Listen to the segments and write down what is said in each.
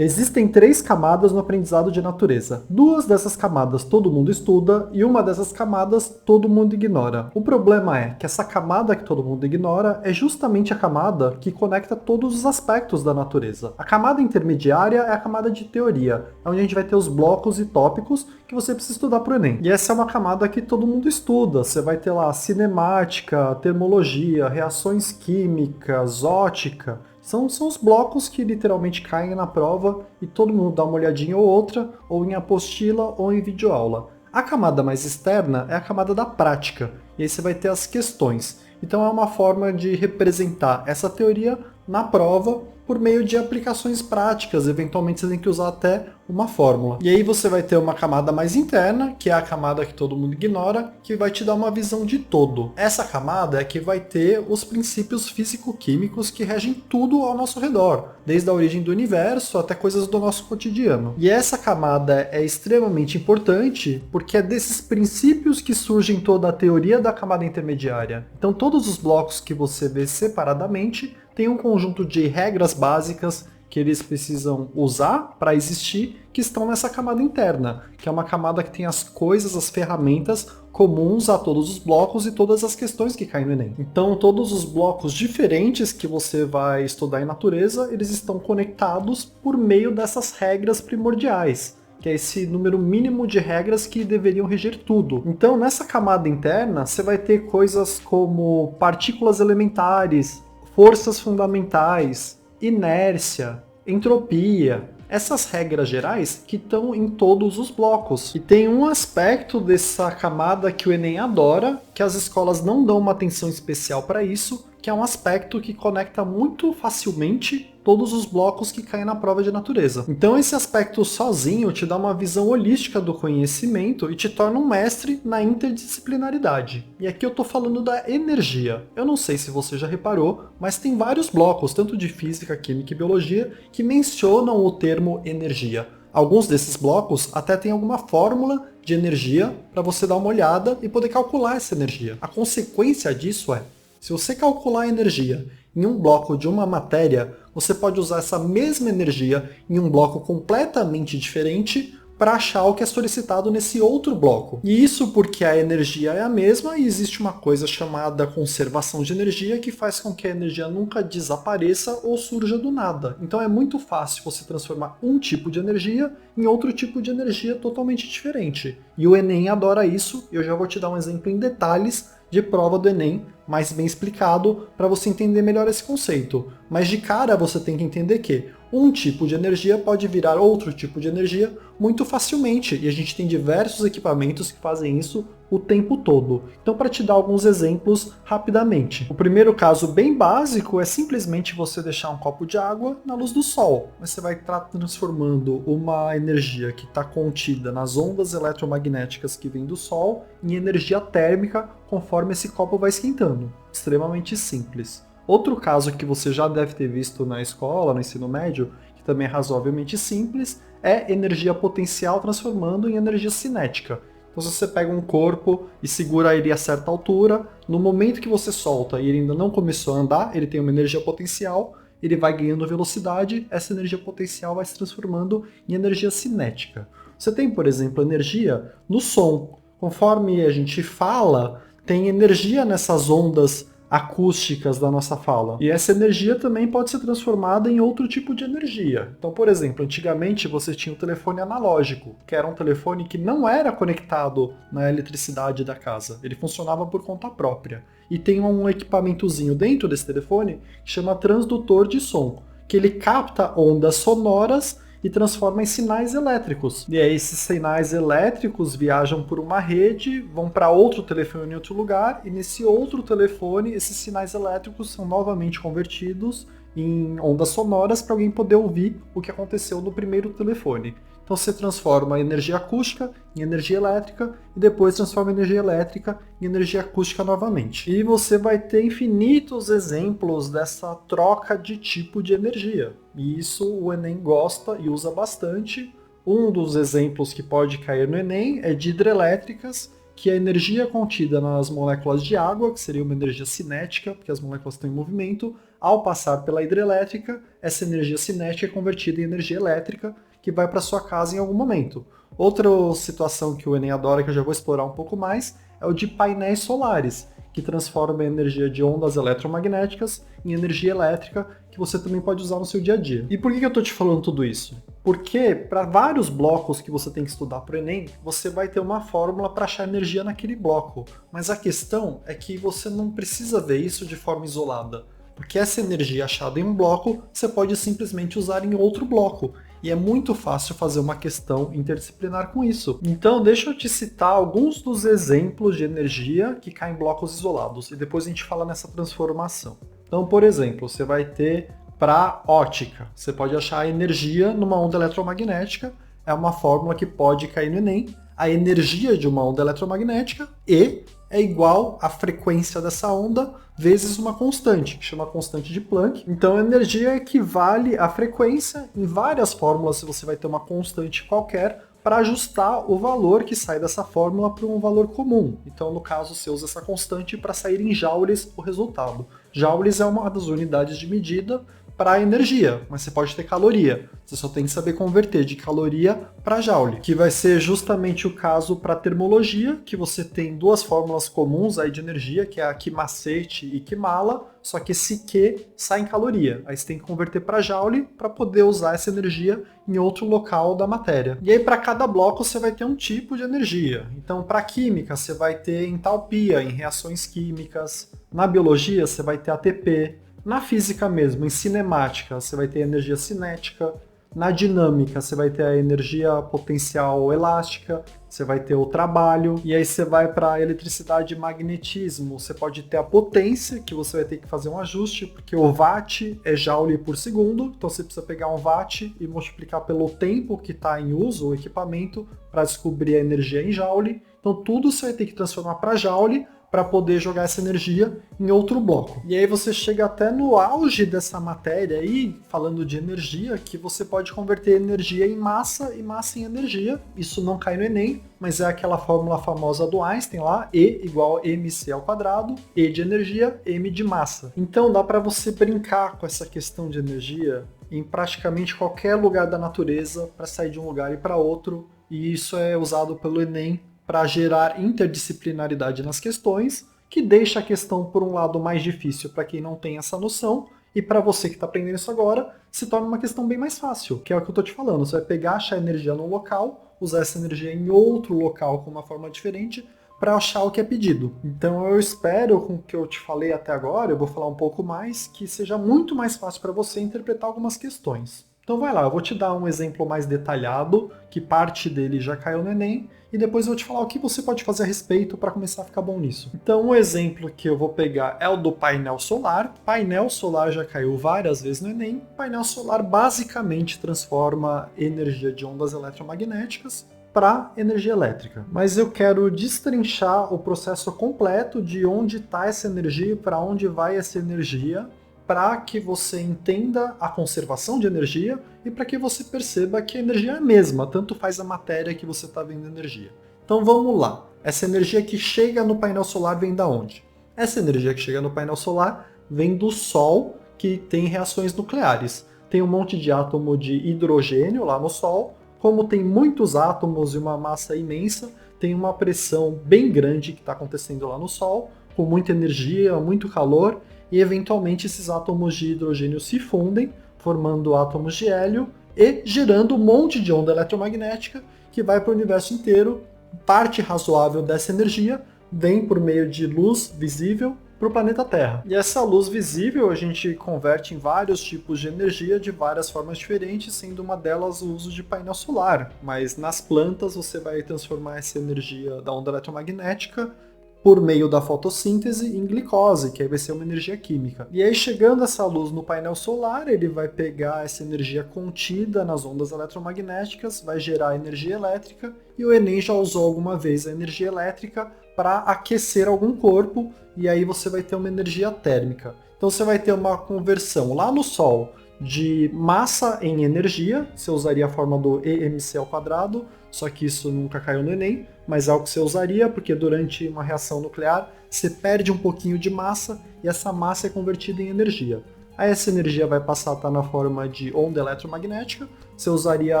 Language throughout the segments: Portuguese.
Existem 3 camadas no aprendizado de natureza. 2 dessas camadas todo mundo estuda e uma dessas camadas todo mundo ignora. O problema é que essa camada que todo mundo ignora é justamente a camada que conecta todos os aspectos da natureza. A camada intermediária é a camada de teoria, é onde a gente vai ter os blocos e tópicos que você precisa estudar para o Enem. E essa é uma camada que todo mundo estuda. Você vai ter lá cinemática, termologia, reações químicas, ótica. São os blocos que literalmente caem na prova e todo mundo dá uma olhadinha ou outra, ou em apostila ou em videoaula. A camada mais externa é a camada da prática, e aí você vai ter as questões. Então é uma forma de representar essa teoria na prova por meio de aplicações práticas, eventualmente você tem que usar até uma fórmula. E aí você vai ter uma camada mais interna, que é a camada que todo mundo ignora, que vai te dar uma visão de todo. Essa camada é que vai ter os princípios físico-químicos que regem tudo ao nosso redor, desde a origem do universo até coisas do nosso cotidiano. E essa camada é extremamente importante porque é desses princípios que surgem toda a teoria da camada intermediária. Então todos os blocos que você vê separadamente tem um conjunto de regras básicas que eles precisam usar para existir, que estão nessa camada interna, que é uma camada que tem as coisas, as ferramentas comuns a todos os blocos e todas as questões que caem no Enem. Então, todos os blocos diferentes que você vai estudar em natureza, eles estão conectados por meio dessas regras primordiais, que é esse número mínimo de regras que deveriam reger tudo. Então, nessa camada interna, você vai ter coisas como partículas elementares, forças fundamentais, inércia, entropia, essas regras gerais que estão em todos os blocos. E tem um aspecto dessa camada que o Enem adora, que as escolas não dão uma atenção especial para isso, que é um aspecto que conecta muito facilmente todos os blocos que caem na prova de natureza. Então esse aspecto sozinho te dá uma visão holística do conhecimento e te torna um mestre na interdisciplinaridade. E aqui eu tô falando da energia. Eu não sei se você já reparou, mas tem vários blocos, tanto de física, química e biologia, que mencionam o termo energia. Alguns desses blocos até tem alguma fórmula de energia para você dar uma olhada e poder calcular essa energia. A consequência disso é, se você calcular a energia em um bloco de uma matéria, você pode usar essa mesma energia em um bloco completamente diferente para achar o que é solicitado nesse outro bloco. E isso porque a energia é a mesma e existe uma coisa chamada conservação de energia que faz com que a energia nunca desapareça ou surja do nada. Então é muito fácil você transformar um tipo de energia em outro tipo de energia totalmente diferente. E o Enem adora isso, e eu já vou te dar um exemplo em detalhes de prova do Enem, mais bem explicado, para você entender melhor esse conceito. Mas de cara você tem que entender que um tipo de energia pode virar outro tipo de energia muito facilmente, e a gente tem diversos equipamentos que fazem isso o tempo todo. Então, para te dar alguns exemplos rapidamente. O primeiro caso bem básico é simplesmente você deixar um copo de água na luz do sol. Você vai estar transformando uma energia que está contida nas ondas eletromagnéticas que vêm do sol em energia térmica conforme esse copo vai esquentando. Extremamente simples. Outro caso que você já deve ter visto na escola, no ensino médio, que também é razoavelmente simples, é energia potencial transformando em energia cinética. Então, se você pega um corpo e segura ele a certa altura, no momento que você solta e ele ainda não começou a andar, ele tem uma energia potencial, ele vai ganhando velocidade, essa energia potencial vai se transformando em energia cinética. Você tem, por exemplo, energia no som. Conforme a gente fala, tem energia nessas ondas acústicas da nossa fala. E essa energia também pode ser transformada em outro tipo de energia. Então, por exemplo, antigamente você tinha o telefone analógico, que era um telefone que não era conectado na eletricidade da casa. Ele funcionava por conta própria. E tem um equipamentozinho dentro desse telefone que chama transdutor de som, que ele capta ondas sonoras e transforma em sinais elétricos. E aí esses sinais elétricos viajam por uma rede, vão para outro telefone em outro lugar, e nesse outro telefone esses sinais elétricos são novamente convertidos em ondas sonoras para alguém poder ouvir o que aconteceu no primeiro telefone. Então você transforma a energia acústica em energia elétrica e depois transforma a energia elétrica em energia acústica novamente. E você vai ter infinitos exemplos dessa troca de tipo de energia. E isso o Enem gosta e usa bastante. Um dos exemplos que pode cair no Enem é de hidrelétricas, que a energia contida nas moléculas de água, que seria uma energia cinética, porque as moléculas estão em movimento, ao passar pela hidrelétrica, essa energia cinética é convertida em energia elétrica, que vai para sua casa em algum momento. Outra situação que o Enem adora, que eu já vou explorar um pouco mais, é o de painéis solares, que transforma a energia de ondas eletromagnéticas em energia elétrica, que você também pode usar no seu dia a dia. E por que eu estou te falando tudo isso? Porque para vários blocos que você tem que estudar para o Enem, você vai ter uma fórmula para achar energia naquele bloco. Mas a questão é que você não precisa ver isso de forma isolada. Porque essa energia achada em um bloco, você pode simplesmente usar em outro bloco. E é muito fácil fazer uma questão interdisciplinar com isso. Então, deixa eu te citar alguns dos exemplos de energia que caem em blocos isolados, e depois a gente fala nessa transformação. Então, por exemplo, você vai ter para ótica. Você pode achar a energia numa onda eletromagnética, é uma fórmula que pode cair no Enem. A energia de uma onda eletromagnética, E, é igual à frequência dessa onda vezes uma constante, que chama constante de Planck. Então a energia equivale à frequência. Em várias fórmulas você vai ter uma constante qualquer para ajustar o valor que sai dessa fórmula para um valor comum. Então no caso você usa essa constante para sair em joules o resultado. Joules é uma das unidades de medida para energia, mas você pode ter caloria. Você só tem que saber converter de caloria para joule, que vai ser justamente o caso para termologia, que você tem duas fórmulas comuns aí de energia, que é a Q-macete e Q-mala, só que esse Q sai em caloria. Aí você tem que converter para joule para poder usar essa energia em outro local da matéria. E aí para cada bloco você vai ter um tipo de energia. Então para química você vai ter entalpia em reações químicas, na biologia você vai ter ATP, na física mesmo, em cinemática, você vai ter energia cinética. Na dinâmica, você vai ter a energia potencial elástica, você vai ter o trabalho. E aí você vai para a eletricidade e magnetismo, você pode ter a potência, que você vai ter que fazer um ajuste, porque o watt é joule por segundo, então você precisa pegar um watt e multiplicar pelo tempo que está em uso o equipamento para descobrir a energia em joule. Então tudo você vai ter que transformar para joule, para poder jogar essa energia em outro bloco. E aí você chega até no auge dessa matéria aí, falando de energia, que você pode converter energia em massa e massa em energia. Isso não cai no Enem, mas é aquela fórmula famosa do Einstein lá, E igual a mc ao quadrado, E de energia, m de massa. Então dá para você brincar com essa questão de energia em praticamente qualquer lugar da natureza para sair de um lugar e para outro, e isso é usado pelo Enem para gerar interdisciplinaridade nas questões, que deixa a questão, por um lado, mais difícil para quem não tem essa noção, e para você que está aprendendo isso agora, se torna uma questão bem mais fácil, que é o que eu estou te falando. Você vai pegar, achar energia num local, usar essa energia em outro local com uma forma diferente, para achar o que é pedido. Então eu espero, com o que eu te falei até agora, eu vou falar um pouco mais, que seja muito mais fácil para você interpretar algumas questões. Então vai lá, eu vou te dar um exemplo mais detalhado, que parte dele já caiu no Enem, e depois eu vou te falar o que você pode fazer a respeito para começar a ficar bom nisso. Então um exemplo que eu vou pegar é o do painel solar. Painel solar já caiu várias vezes no Enem. Painel solar basicamente transforma energia de ondas eletromagnéticas para energia elétrica. Mas eu quero destrinchar o processo completo de onde está essa energia e para onde vai essa energia, para que você entenda a conservação de energia e para que você perceba que a energia é a mesma, tanto faz a matéria que você está vendo energia. Então vamos lá. Essa energia que chega no painel solar vem da onde? Essa energia que chega no painel solar vem do Sol, que tem reações nucleares. Tem um monte de átomo de hidrogênio lá no Sol. Como tem muitos átomos e uma massa imensa, tem uma pressão bem grande que está acontecendo lá no Sol, com muita energia, muito calor, e eventualmente esses átomos de hidrogênio se fundem, formando átomos de hélio e gerando um monte de onda eletromagnética que vai para o universo inteiro. Parte razoável dessa energia vem por meio de luz visível para o planeta Terra. E essa luz visível a gente converte em vários tipos de energia de várias formas diferentes, sendo uma delas o uso de painel solar. Mas nas plantas você vai transformar essa energia da onda eletromagnética por meio da fotossíntese em glicose, que aí vai ser uma energia química. E aí, chegando essa luz no painel solar, ele vai pegar essa energia contida nas ondas eletromagnéticas, vai gerar energia elétrica, e o Enem já usou alguma vez a energia elétrica para aquecer algum corpo, e aí você vai ter uma energia térmica. Então você vai ter uma conversão lá no Sol de massa em energia, você usaria a fórmula do EmC², só que isso nunca caiu no Enem, mas é o que você usaria, porque durante uma reação nuclear você perde um pouquinho de massa e essa massa é convertida em energia. Aí essa energia vai passar a estar na forma de onda eletromagnética, você usaria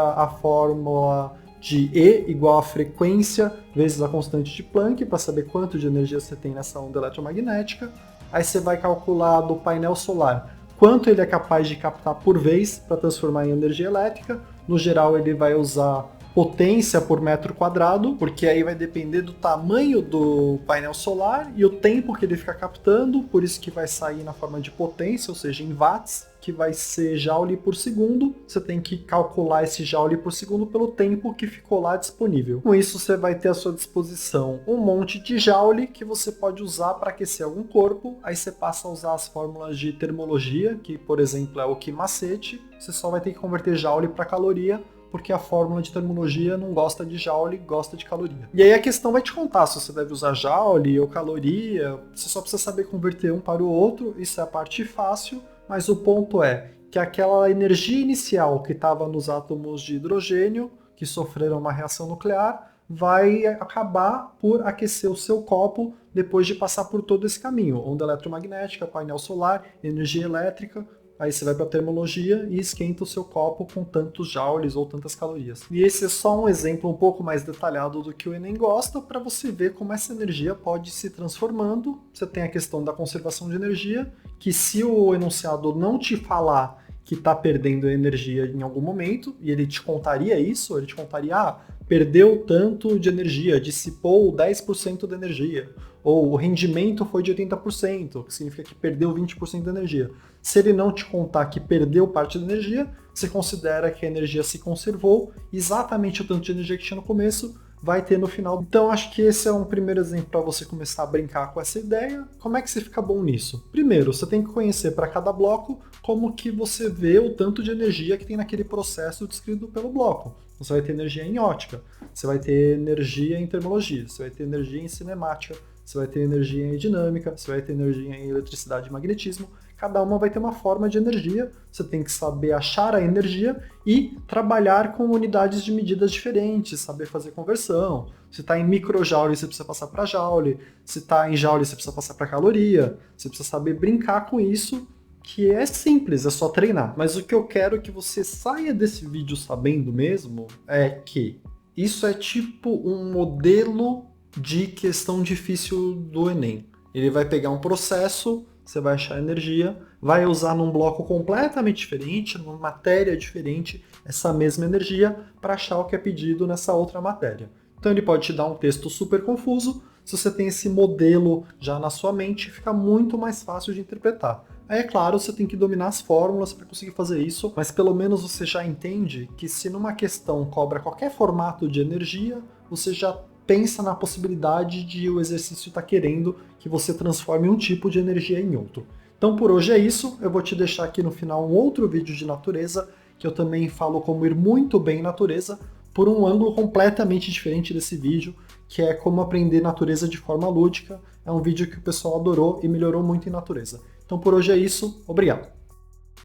a fórmula de E igual a frequência vezes a constante de Planck para saber quanto de energia você tem nessa onda eletromagnética. Aí você vai calcular do painel solar quanto ele é capaz de captar por vez para transformar em energia elétrica. No geral, ele vai usar potência por metro quadrado, porque aí vai depender do tamanho do painel solar e o tempo que ele fica captando, por isso que vai sair na forma de potência, ou seja, em watts, que vai ser joule por segundo. Você tem que calcular esse joule por segundo pelo tempo que ficou lá disponível. Com isso, você vai ter à sua disposição um monte de joule que você pode usar para aquecer algum corpo. Aí você passa a usar as fórmulas de termologia, que, por exemplo, é o que macete. Você só vai ter que converter joule para caloria, porque a fórmula de termologia não gosta de joule, gosta de caloria. E aí a questão vai te contar se você deve usar joule ou caloria, você só precisa saber converter um para o outro, isso é a parte fácil, mas o ponto é que aquela energia inicial que estava nos átomos de hidrogênio, que sofreram uma reação nuclear, vai acabar por aquecer o seu copo depois de passar por todo esse caminho. Onda eletromagnética, painel solar, energia elétrica. Aí você vai para a termologia e esquenta o seu copo com tantos joules ou tantas calorias. E esse é só um exemplo um pouco mais detalhado do que o Enem gosta, para você ver como essa energia pode se transformando. Você tem a questão da conservação de energia, que se o enunciado não te falar que está perdendo energia em algum momento, e ele te contaria isso, ele te contaria, perdeu tanto de energia, dissipou 10% da energia, ou o rendimento foi de 80%, que significa que perdeu 20% da energia. Se ele não te contar que perdeu parte da energia, você considera que a energia se conservou, exatamente o tanto de energia que tinha no começo vai ter no final. Então acho que esse é um primeiro exemplo para você começar a brincar com essa ideia. Como é que você fica bom nisso? Primeiro, você tem que conhecer para cada bloco como que você vê o tanto de energia que tem naquele processo descrito pelo bloco. Você vai ter energia em ótica, você vai ter energia em termologia, você vai ter energia em cinemática, você vai ter energia em dinâmica, você vai ter energia em eletricidade e magnetismo. Cada uma vai ter uma forma de energia, você tem que saber achar a energia e trabalhar com unidades de medidas diferentes, saber fazer conversão. Se está em microjoule, você precisa passar para joule. Se está em joule, você precisa passar para caloria. Você precisa saber brincar com isso, que é simples, é só treinar. Mas o que eu quero que você saia desse vídeo sabendo mesmo é que isso é tipo um modelo de questão difícil do Enem. Ele vai pegar um processo, você vai achar energia, vai usar num bloco completamente diferente, numa matéria diferente, essa mesma energia para achar o que é pedido nessa outra matéria. Então ele pode te dar um texto super confuso, se você tem esse modelo já na sua mente, fica muito mais fácil de interpretar. Aí, é claro, você tem que dominar as fórmulas para conseguir fazer isso, mas pelo menos você já entende que se numa questão cobra qualquer formato de energia, você já pensa na possibilidade de o exercício estar querendo que você transforme um tipo de energia em outro. Então por hoje é isso, eu vou te deixar aqui no final um outro vídeo de natureza, que eu também falo como ir muito bem em natureza, por um ângulo completamente diferente desse vídeo, que é como aprender natureza de forma lúdica. É um vídeo que o pessoal adorou e melhorou muito em natureza. Então por hoje é isso, obrigado!